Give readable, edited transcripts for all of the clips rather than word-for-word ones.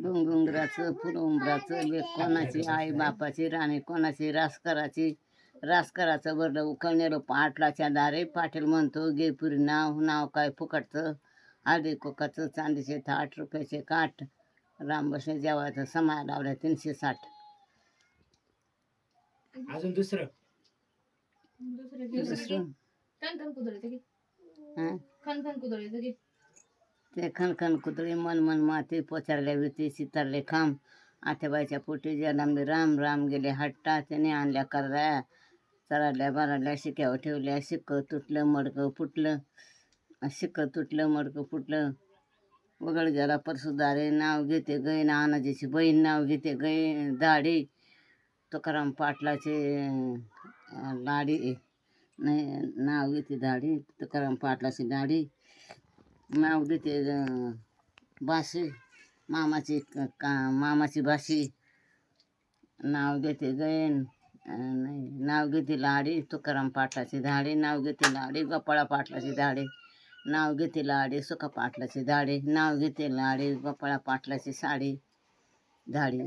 डोंगराचं फुलउंबराचं लेक कोणाची, आई बापाची राणी कोणाची, रासकराचं बरं उकळणेलं पाटलाच्या दारे. पाटील म्हणतो गे पुरी नाव, नाव काय फुकटचं, हळदी कोकाचं चांदीचे ताट, रुपयाचे काठ, रामबसे जेवायचं समाय लावल्या 360. अजून दुसरं ते खनखन कुदळी मन मन माती, पोचारल्या विती चितारले खांब, आत्याबाईच्या पोटी जन्मले राम, राम गेले हट्टा, त्याने आणल्या करड्या, चराडल्या बाराडल्या शिक्यावर ठेवल्या, शिक्क तुटलं मडकं फुटलं, वगळ गेला परसुदारे, नाव घेते गै ना अनाजीची बहीण, नाव घेते गै दाढी, तुकाराम पाटलाचे लाडी, नाही नाव घेते दाढी, तुकाराम पाटलाची दाढी, नाव घेते बाशी, मामाची बाशी, नाव घेते गैन, नाही नाव घेते लाडी, तुकाराम पाटलाची धाडी, नाव घेते लाडी, गोपाळा पाटलाची धाडी, नाव घेते लाडी, सुका पाटलाची धाडी, नाव घेते लाडी, गोपाळा पाटलाची साडी धाडी.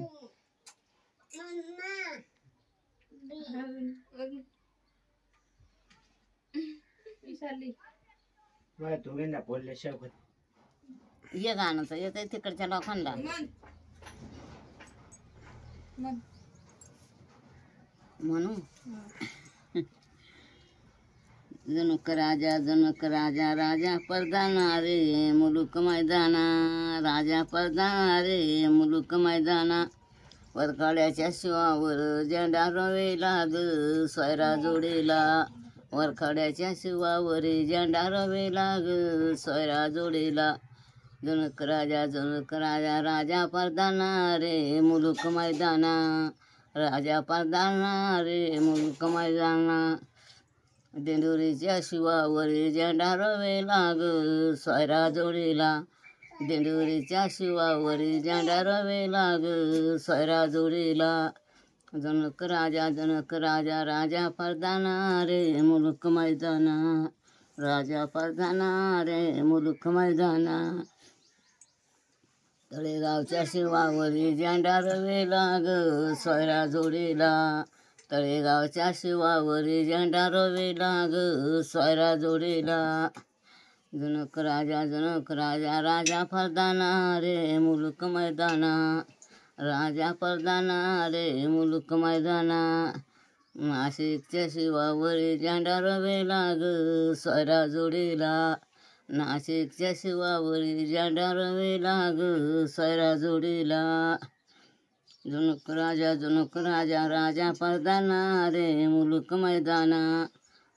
ये गाणं येत तिकडच्या लोकांना म्हणू. जनक राजा राजा परदाना रे मुलुक मैदाना, राजा परदाना रे मुलुक मैदाना, वरखाड्याच्या शिवावर झेंडा रवेला ग सोयरा जोडीला, वरखाड्याच्या शिवावर झेंडा रवेला ग सोयरा जोडीला, जनक राजा राजा परदाना रे मुलुक मैदाना, राजा परदाना रे मुलुक मैदाना, दिंडोरीच्या शिवावर झेंडा रवेला ग सोयरा जोडीला, दिंडोरीच्या शिवावर झेंडा रवेला ग सोयरा जोडीला, जनक राजा राजा परदाना रे मुलुक मैदाना, राजा परदाना रे मुलुक मैदाना, तळेगावच्या शिवावर झेंडा रवेला ग सोयरा जोडीला, तळेगावच्या शिवावर झेंडा रवेला ग सोयरा जोडीला, जनक राजा राजा परदाना रे मुलुक मैदाना, राजा परदाना रे मुलुक मैदाना, नाशिकच्या शिवावर झेंडा रवेला ग सोयरा जोडीला, नाशिकच्या शिवावर झेंडा रवेला ग सोयरा जोडीला, जनक राजा राजा परदाना रे मुलुक मैदाना,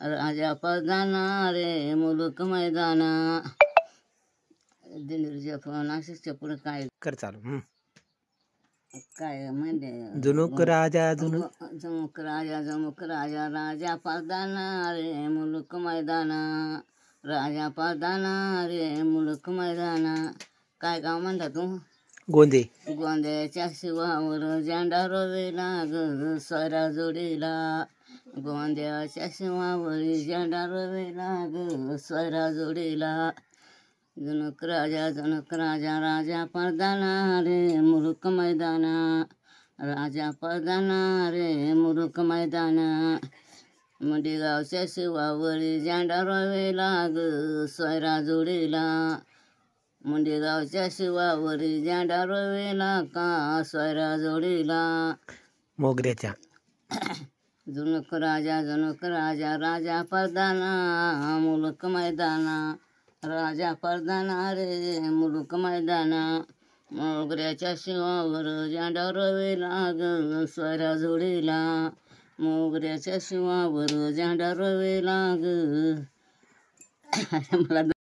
राजा परदाना रे मुलुक मैदाना. दिंडोरीच्या नाशिकच्या पुढे काय कर चालू काय म्हणजे जुनुक राजा राजा परदाना रे मुलुक मैदाना, राजा परदाना रे मुलुक मैदाना. काय गाव म्हणता तू? गोंदे. गोंद्याच्या शिवावर झेंडा रवेला ग सोयरा जोडीला, गोंद्याच्या शिवावर झेंडा रवेला ग सोयरा जोडीला, जनक राजा राजा परदाना रे मुलुक मैदाना, राजा परदाना रे मुलुक मैदाना, मुंडेगावच्या शिवावर झेंडा रवेला ग सोयरा जोडीला, मुंडेगावच्या शिवावर झेंडा रवेला का सोयरा जोडीला, मोगऱ्याच्या. जनक राजा राजा परदाना मुलुक मैदाना, राजा परदाना रे मुलुक मैदाना, मोगऱ्याच्या शिवावर झेंडा रवेला ग सोयरा जोडीला, मोगऱ्याच्या शिवावर झेंडा रवेला ग मला